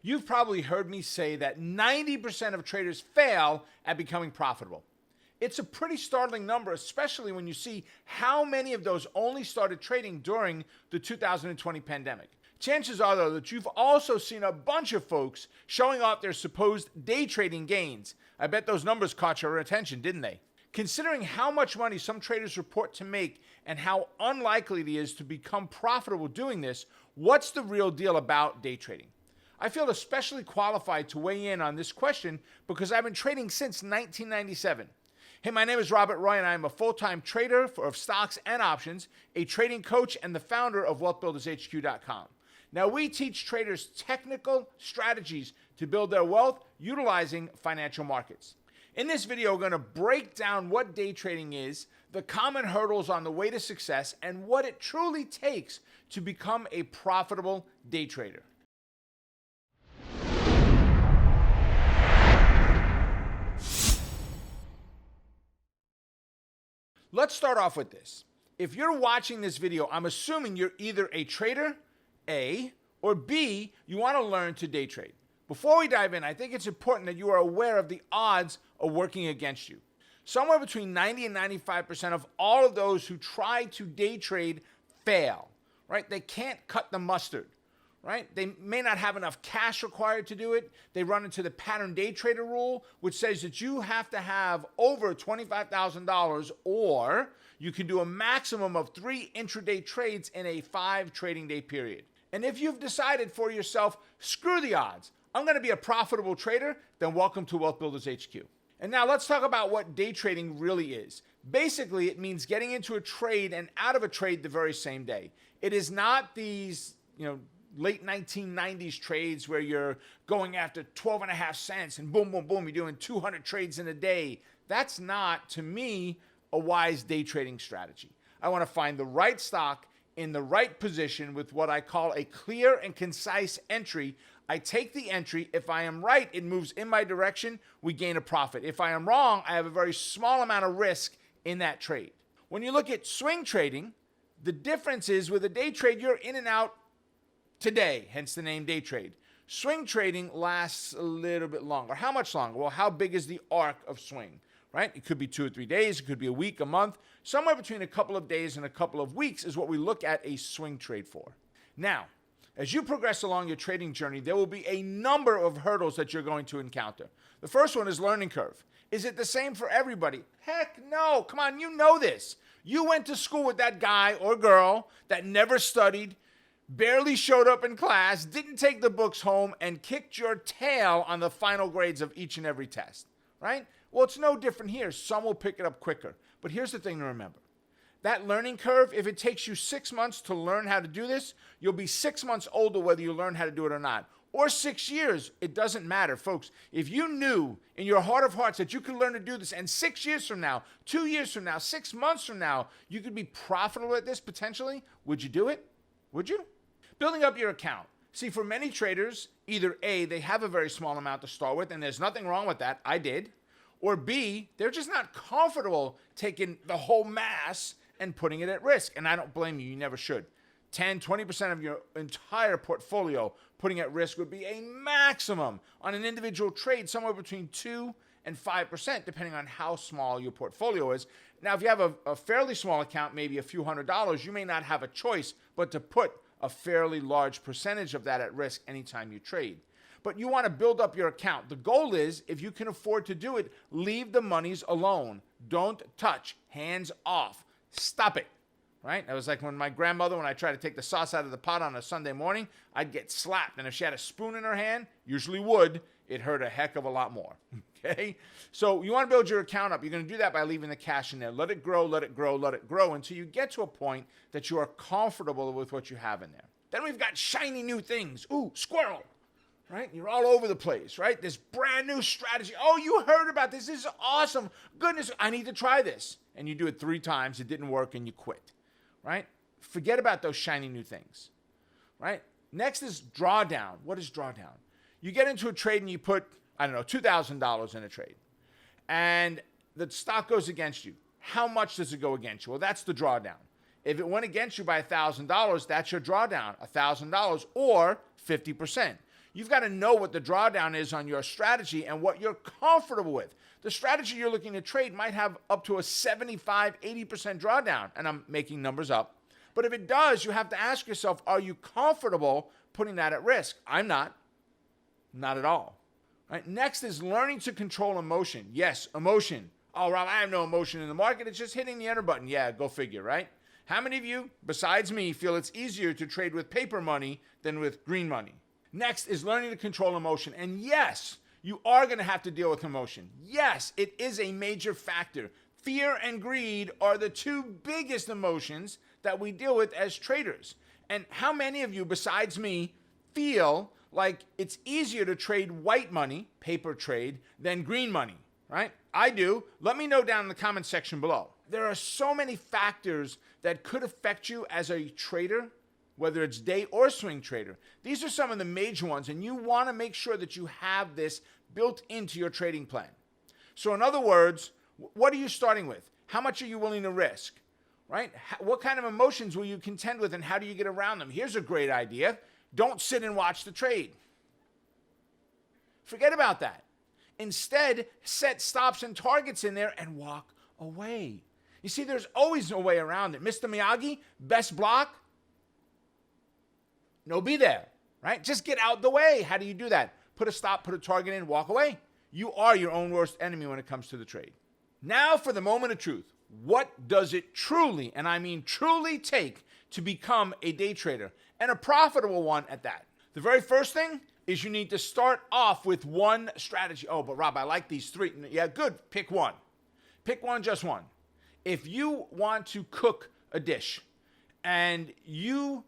You've probably heard me say that 90% of traders fail at becoming profitable. It's a pretty startling number, especially when you see how many of those only started trading during the 2020 pandemic. Chances are, though, that you've also seen a bunch of folks showing off their supposed day trading gains. I bet those numbers caught your attention, didn't they? Considering how much money some traders report to make and how unlikely it is to become profitable doing this, what's the real deal about day trading? I feel especially qualified to weigh in on this question because I've been trading since 1997. Hey, my name is Robert Roy, and I'm a full-time trader of stocks and options, a trading coach, and the founder of WealthBuildersHQ.com. Now, we teach traders technical strategies to build their wealth utilizing financial markets. In this video, we're going to break down what day trading is, the common hurdles on the way to success, and what it truly takes to become a profitable day trader. Let's start off with this. If you're watching this video, I'm assuming you're either a trader, A, or B, you want to learn to day trade. Before we dive in, I think it's important that you are aware of the odds of working against you. Somewhere between 90 and 95% of all of those who try to day trade fail, right? They can't cut the mustard, right? They may not have enough cash required to do it. They run into the pattern day trader rule, which says that you have to have over $25,000 or you can do a maximum of 3 intraday trades in a 5 trading day period. And if you've decided for yourself, screw the odds, I'm going to be a profitable trader, then welcome to Wealth Builders HQ. And now let's talk about what day trading really is. Basically, it means getting into a trade and out of a trade the very same day. It is not these, late 1990s trades where you're going after 12 and a half cents and boom, boom, boom, you're doing 200 trades in a day. That's not, to me, a wise day trading strategy. I want to find the right stock in the right position with what I call a clear and concise entry. I take the entry. If I am right, it moves in my direction. We gain a profit. If I am wrong, I have a very small amount of risk in that trade. When you look at swing trading, the difference is with a day trade, you're in and out today, hence the name day trade. Swing trading lasts a little bit longer. How much longer? Well, how big is the arc of swing, right? It could be 2 or 3 days. It could be a week, a month. Somewhere between a couple of days and a couple of weeks is what we look at a swing trade for. Now, as you progress along your trading journey, there will be a number of hurdles that you're going to encounter. The first one is learning curve. Is it the same for everybody? Heck no. Come on, you know this. You went to school with that guy or girl that never studied, barely showed up in class, didn't take the books home, and kicked your tail on the final grades of each and every test, right? Well, it's no different here. Some will pick it up quicker. But here's the thing to remember. That learning curve, if it takes you 6 months to learn how to do this, you'll be 6 months older whether you learn how to do it or not. Or 6 years, it doesn't matter, folks. If you knew in your heart of hearts that you could learn to do this, and 6 years from now, 2 years from now, 6 months from now, you could be profitable at this potentially, would you do it? Would you? Building up your account. See, for many traders, either A, they have a very small amount to start with, and there's nothing wrong with that. I did. Or B, they're just not comfortable taking the whole mass and putting it at risk. And I don't blame you. You never should. 10, 20% of your entire portfolio putting at risk would be a maximum on an individual trade, somewhere between 2 and 5%, depending on how small your portfolio is. Now, if you have a fairly small account, maybe a few $100s, you may not have a choice but to put a fairly large percentage of that at risk anytime you trade. But you want to build up your account. The goal is, if you can afford to do it, leave the monies alone. Don't touch. Hands off. Stop it. Right? That was like when my grandmother, when I tried to take the sauce out of the pot on a Sunday morning, I'd get slapped. And if she had a spoon in her hand, usually wood, it hurt a heck of a lot more. Okay? So you want to build your account up. You're going to do that by leaving the cash in there. Let it grow, let it grow, let it grow until you get to a point that you are comfortable with what you have in there. Then we've got shiny new things. Ooh, squirrel. Right? You're all over the place, right? This brand new strategy. Oh, you heard about this. This is awesome. Goodness, I need to try this. And you do it 3 times. It didn't work and you quit, right? Forget about those shiny new things, right? Next is drawdown. What is drawdown? You get into a trade and you put, $2,000 in a trade. And the stock goes against you. How much does it go against you? Well, that's the drawdown. If it went against you by $1,000, that's your drawdown, $1,000 or 50%. You've got to know what the drawdown is on your strategy and what you're comfortable with. The strategy you're looking to trade might have up to a 75, 80% drawdown, and I'm making numbers up. But if it does, you have to ask yourself, are you comfortable putting that at risk? I'm not. Not at all. Right? Next is learning to control emotion. Yes, emotion. Oh, Rob, I have no emotion in the market. It's just hitting the enter button. Yeah, go figure, right? How many of you, besides me, feel it's easier to trade with paper money than with green money? Next is learning to control emotion. And yes, you are going to have to deal with emotion. Yes, it is a major factor. Fear and greed are the two biggest emotions that we deal with as traders. And how many of you, besides me, feel like it's easier to trade white money, paper trade, than green money, right? I do. Let me know down in the comment section below. There are so many factors that could affect you as a trader, whether it's day or swing trader. These are some of the major ones, and you want to make sure that you have this built into your trading plan. So in other words, what are you starting with? How much are you willing to risk, right? What kind of emotions will you contend with, and how do you get around them? Here's a great idea. Don't sit and watch the trade. Forget about that. Instead, set stops and targets in there and walk away. You see, there's always a way around it. Mr. Miyagi, best block? No, be there, right? Just get out the way. How do you do that? Put a stop, put a target in, walk away. You are your own worst enemy when it comes to the trade. Now for the moment of truth. What does it truly, and I mean truly, take to become a day trader, and a profitable one at that? The very first thing is you need to start off with one strategy. Oh, but Rob, I like these three. Yeah, good. Pick one. Pick one, just one. If you want to cook a dish and you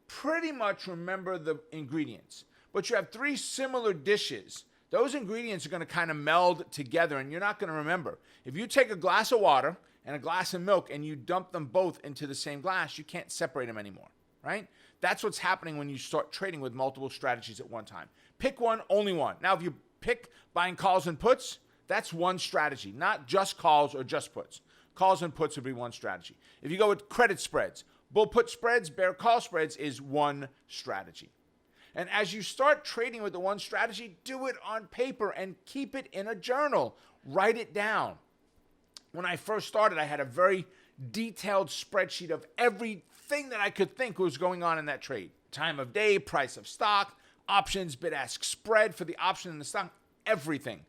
pretty much remember the ingredients, but you have three similar dishes, those ingredients are going to kind of meld together and you're not going to remember. If you take a glass of water and a glass of milk and you dump them both into the same glass, you can't separate them anymore, right? That's what's happening when you start trading with multiple strategies at one time. Pick one, only one. Now, if you pick buying calls and puts, that's one strategy, not just calls or just puts. Calls and puts would be one strategy. If you go with credit spreads, bull put spreads, bear call spreads is one strategy. And as you start trading with the one strategy, do it on paper and keep it in a journal. Write it down. When I first started, I had a very detailed spreadsheet of everything that I could think was going on in that trade. Time of day, price of stock, options, bid-ask spread for the option in the stock, everything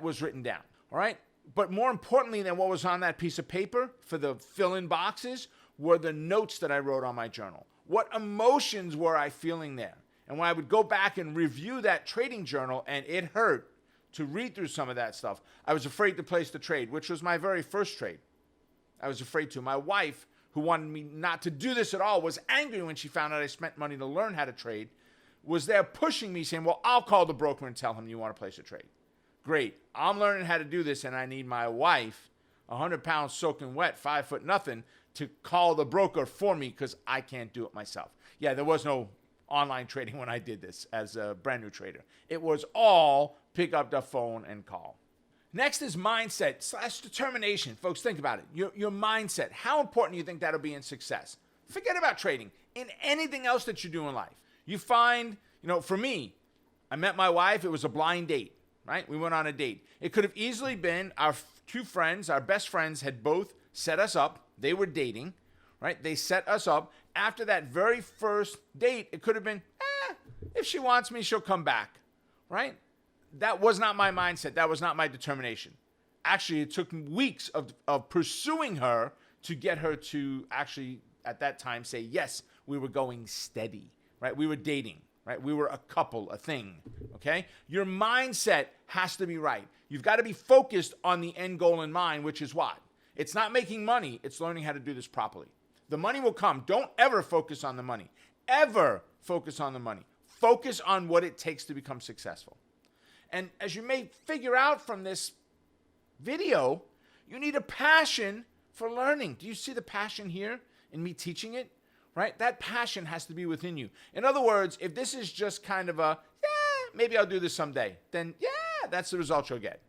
was written down, all right? But more importantly than what was on that piece of paper for the fill-in boxes were the notes that I wrote on my journal. What emotions were I feeling there? And when I would go back and review that trading journal, and it hurt to read through some of that stuff, I was afraid to place the trade, which was my very first trade. I was afraid to. My wife, who wanted me not to do this at all, was angry when she found out I spent money to learn how to trade, was there pushing me, saying, well, I'll call the broker and tell him you want to place a trade. Great. I'm learning how to do this, and I need my wife, 100 pounds soaking wet, 5 foot nothing, to call the broker for me because I can't do it myself. Yeah, there was no online trading when I did this as a brand new trader. It was all pick up the phone and call. Next is mindset / determination. Folks, think about it. Your mindset. How important do you think that'll be in success? Forget about trading. In anything else that you do in life. You find, for me, I met my wife. It was a blind date, right? We went on a date. It could have easily been our two friends, our best friends had both set us up. They were dating, right? They set us up. After that very first date, it could have been, if she wants me, she'll come back, right? That was not my mindset. That was not my determination. Actually, it took weeks of pursuing her to get her to actually, at that time, say, yes, we were going steady, right? We were dating, right? We were a couple, a thing, okay? Your mindset has to be right. You've got to be focused on the end goal in mind, which is what? It's not making money. It's learning how to do this properly. The money will come. Don't ever focus on the money. Ever focus on the money. Focus on what it takes to become successful. And as you may figure out from this video, you need a passion for learning. Do you see the passion here in me teaching it? Right? That passion has to be within you. In other words, if this is just kind of a, maybe I'll do this someday, then that's the result you'll get.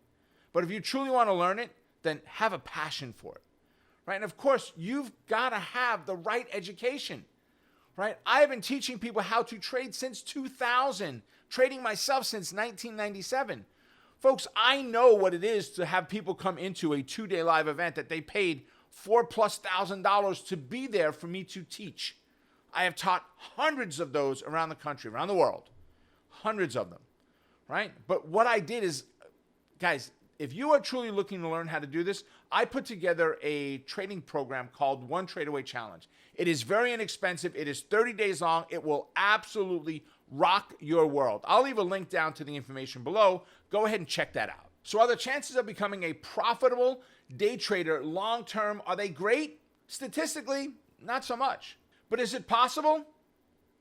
But if you truly want to learn it, then have a passion for it. Right? And of course, you've got to have the right education. Right? I have been teaching people how to trade since 2000. trading myself since 1997. Folks, I know what it is to have people come into a 2-day live event that they paid $4,000+ to be there for me to teach. I have taught hundreds of those around the country, around the world. Hundreds of them, right? But what I did is, guys, if you are truly looking to learn how to do this, I put together a trading program called One Trade Away Challenge. It is very inexpensive. It is 30 days long. It will absolutely rock your world. I'll leave a link down to the information below. Go ahead and check that out. So are the chances of becoming a profitable day trader long-term, are they great? Statistically, not so much. But is it possible?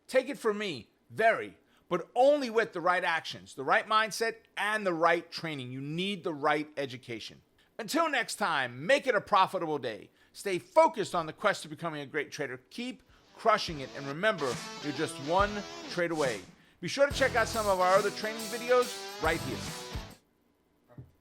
Take it from me, very. But only with the right actions, the right mindset, and the right training. You need the right education. Until next time, make it a profitable day. Stay focused on the quest to becoming a great trader. Keep crushing it. And remember, you're just one trade away. Be sure to check out some of our other training videos right here.